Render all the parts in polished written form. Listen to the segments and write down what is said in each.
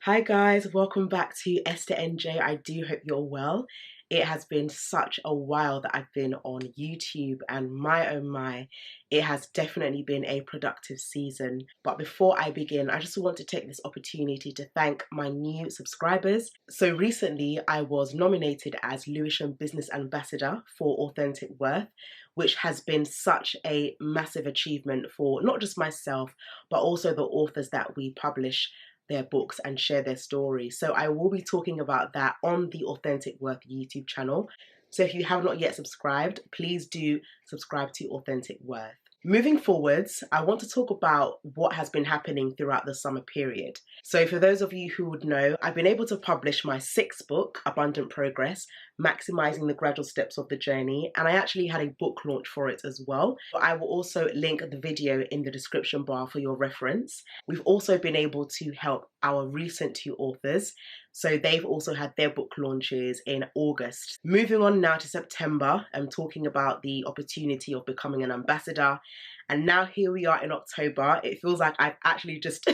Hi guys, welcome back to Esther NJ. I do hope you're well. It has been such a while that I've been on YouTube, and my oh my, it has definitely been a productive season. But before I begin, I just want to take this opportunity to thank my new subscribers. So recently I was nominated as Lewisham Business Ambassador for Authentic Worth, which has been such a massive achievement for not just myself, but also the authors that we publish their books and share their stories. So I will be talking about that on the Authentic Worth YouTube channel. So if you have not yet subscribed, please do subscribe to Authentic Worth. Moving forwards, I want to talk about what has been happening throughout the summer period. So for those of you who would know, I've been able to publish my 6th book, Abundant Progress, Maximizing the Gradual Steps of the Journey, and I actually had a book launch for it as well. I will also link the video in the description bar for your reference. We've also been able to help our recent 2 authors, so they've also had their book launches in August. Moving on now to September, I'm talking about the opportunity of becoming an ambassador. And now here we are in October. It feels like I've actually just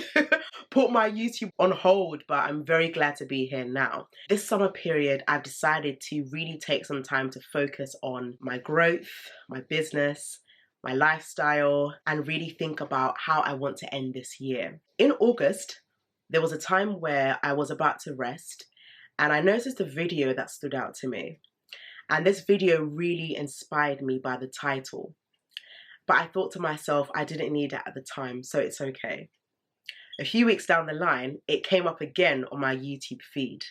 put my YouTube on hold, but I'm very glad to be here now. This summer period, I've decided to really take some time to focus on my growth, my business, my lifestyle, and really think about how I want to end this year. In August, there was a time where I was about to rest, and I noticed a video that stood out to me. And this video really inspired me by the title. But I thought to myself, I didn't need it at the time, so it's okay. A few weeks down the line, it came up again on my YouTube feed,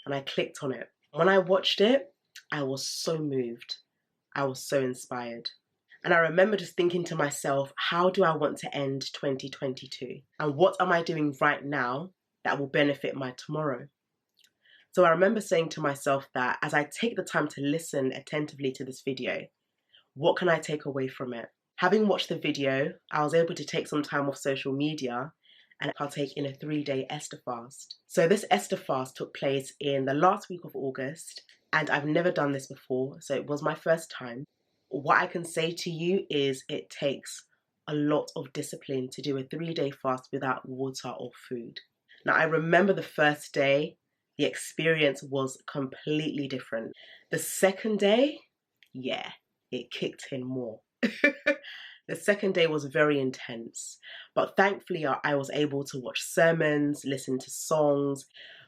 and I clicked on it. When I watched it, I was so moved. I was so inspired. And I remember just thinking to myself, how do I want to end 2022? And what am I doing right now that will benefit my tomorrow? So I remember saying to myself that as I take the time to listen attentively to this video, what can I take away from it? Having watched the video, I was able to take some time off social media and partake in a 3-day Esther Fast. So this Esther Fast took place in the last week of August, and I've never done this before, so it was my first time. What I can say to you is it takes a lot of discipline to do a 3-day fast without water or food. Now, I remember the first day, the experience was completely different. The second day, yeah, it kicked in more. The second day was very intense, but thankfully I was able to watch sermons, listen to songs,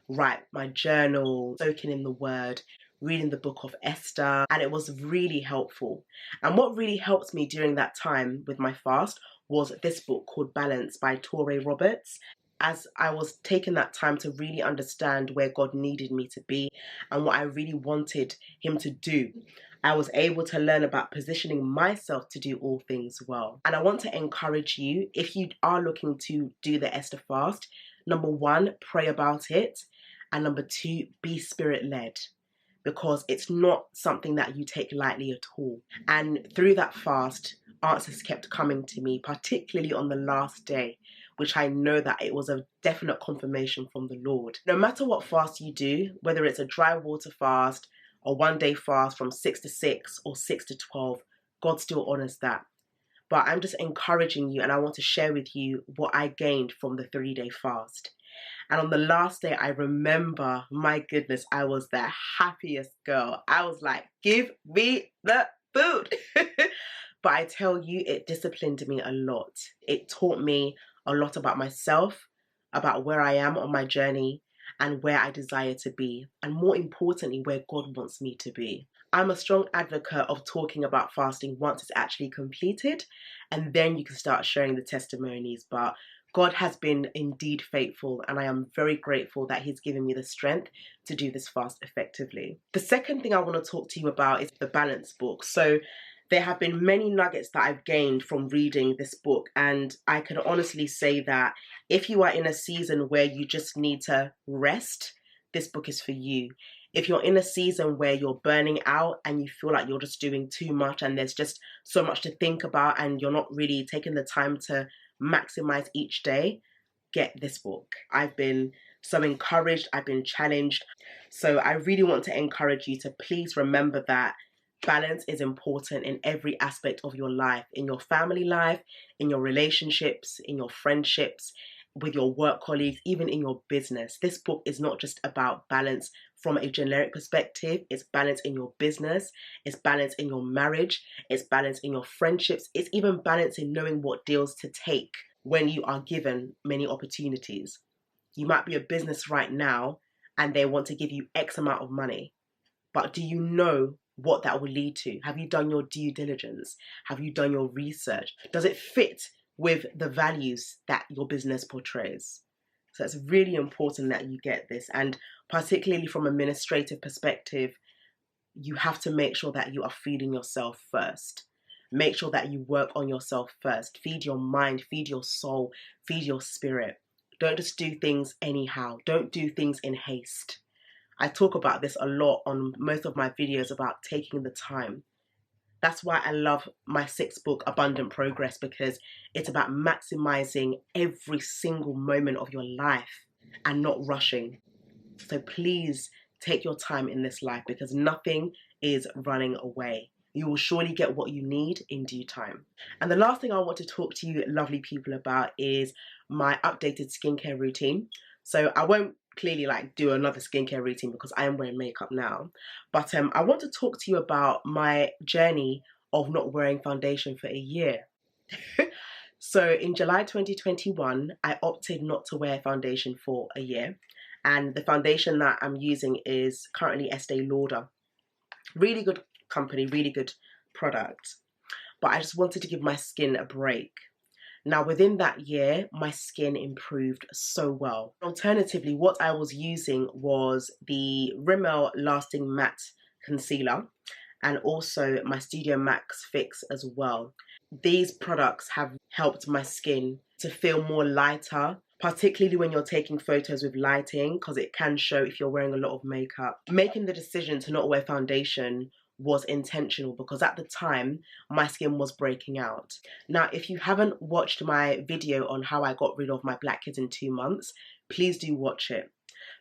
write my journal, soaking in the word, reading the book of Esther, and it was really helpful. And what really helped me during that time with my fast was this book called Balance by Torrey Roberts. As I was taking that time to really understand where God needed me to be and what I really wanted Him to do, I was able to learn about positioning myself to do all things well. And I want to encourage you, if you are looking to do the Esther Fast, number 1, pray about it. And number 2, be Spirit-led, because it's not something that you take lightly at all. And through that fast, answers kept coming to me, particularly on the last day, which I know that it was a definite confirmation from the Lord. No matter what fast you do, whether it's a dry water fast, a 1-day fast from 6 to 6 or 6 to 12, God still honors that. But I'm just encouraging you, and I want to share with you what I gained from the 3-day fast. And on the last day, I remember, my goodness, I was the happiest girl. I was like, give me the food. But I tell you, it disciplined me a lot. It taught me a lot about myself, about where I am on my journey, and where I desire to be, and more importantly, where God wants me to be. I'm a strong advocate of talking about fasting once it's actually completed, and then you can start sharing the testimonies. But God has been indeed faithful, and I am very grateful that He's given me the strength to do this fast effectively. The second thing I want to talk to you about is the Balance book. So there have been many nuggets that I've gained from reading this book, and I can honestly say that if you are in a season where you just need to rest, this book is for you. If you're in a season where you're burning out and you feel like you're just doing too much and there's just so much to think about and you're not really taking the time to maximize each day, get this book. I've been so encouraged, I've been challenged. So I really want to encourage you to please remember that balance is important in every aspect of your life, in your family life, in your relationships, in your friendships, with your work colleagues, even in your business. This book is not just about balance from a generic perspective. It's balance in your business, it's balance in your marriage, it's balance in your friendships, it's even balance in knowing what deals to take when you are given many opportunities. You might be a business right now and they want to give you X amount of money, but do you know what that will lead to? Have you done your due diligence? Have you done your research? Does it fit with the values that your business portrays? So it's really important that you get this. And particularly from an administrative perspective, you have to make sure that you are feeding yourself first. Make sure that you work on yourself first. Feed your mind, feed your soul, feed your spirit. Don't just do things anyhow. Don't do things in haste. I talk about this a lot on most of my videos about taking the time. That's why I love my 6th book, Abundant Progress, because it's about maximizing every single moment of your life and not rushing. So please take your time in this life, because nothing is running away. You will surely get what you need in due time. And the last thing I want to talk to you lovely people about is my updated skincare routine. So I won't clearly do another skincare routine because I am wearing makeup now. But I want to talk to you about my journey of not wearing foundation for a year. So in July 2021, I opted not to wear foundation for a year. And the foundation that I'm using is currently Estee Lauder. Really good company, really good product. But I just wanted to give my skin a break. Now, within that year, my skin improved so well. Alternatively, what I was using was the Rimmel Lasting Matte Concealer and also my Studio Max Fix as well. These products have helped my skin to feel more lighter, particularly when you're taking photos with lighting, because it can show if you're wearing a lot of makeup. Making the decision to not wear foundation was intentional because at the time my skin was breaking out. Now, if you haven't watched my video on how I got rid of my blackheads in 2 months, please do watch it,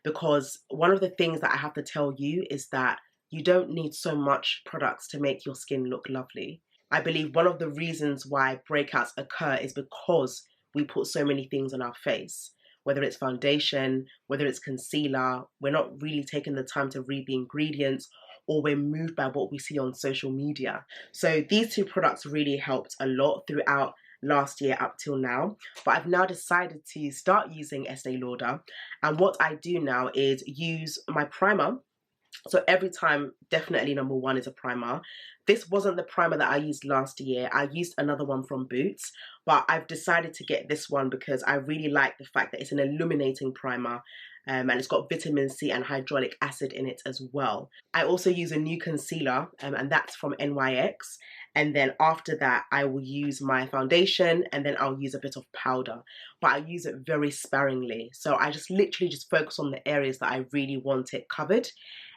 because one of the things that I have to tell you is that you don't need so much products to make your skin look lovely. I believe one of the reasons why breakouts occur is because we put so many things on our face. Whether it's foundation, whether it's concealer, we're not really taking the time to read the ingredients, or we're moved by what we see on social media. So these 2 products really helped a lot throughout last year up till now. But I've now decided to start using Estee Lauder. And what I do now is use my primer. So every time, definitely number 1 is a primer. This wasn't the primer that I used last year. I used another one from Boots, but I've decided to get this one because I really like the fact that it's an illuminating primer, and it's got vitamin C and hyaluronic acid in it as well. I also use a new concealer, and that's from NYX. And then after that, I will use my foundation, and then I'll use a bit of powder. But I use it very sparingly. So I just literally just focus on the areas that I really want it covered.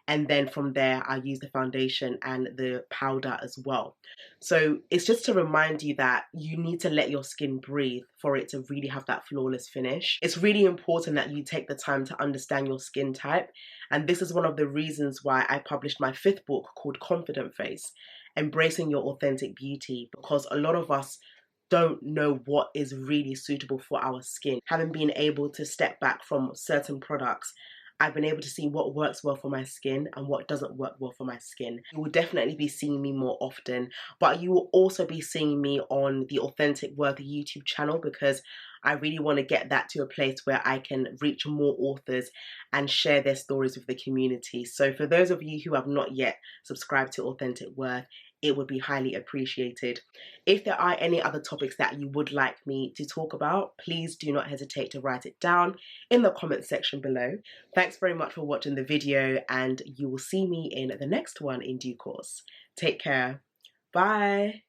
And then from there, I use the foundation and the powder as well. So it's just to remind you that you need to let your skin breathe for it to really have that flawless finish. It's really important that you take the time to understand your skin type. And this is one of the reasons why I published my 5th book called Confident Face, Embracing Your Authentic Beauty, because a lot of us don't know what is really suitable for our skin. Having been able to step back from certain products, I've been able to see what works well for my skin and what doesn't work well for my skin. You will definitely be seeing me more often, but you will also be seeing me on the Authentic Worthy YouTube channel, because I really want to get that to a place where I can reach more authors and share their stories with the community. So for those of you who have not yet subscribed to Authentic Worth, it would be highly appreciated. If there are any other topics that you would like me to talk about, please do not hesitate to write it down in the comment section below. Thanks very much for watching the video, and you will see me in the next one in due course. Take care. Bye.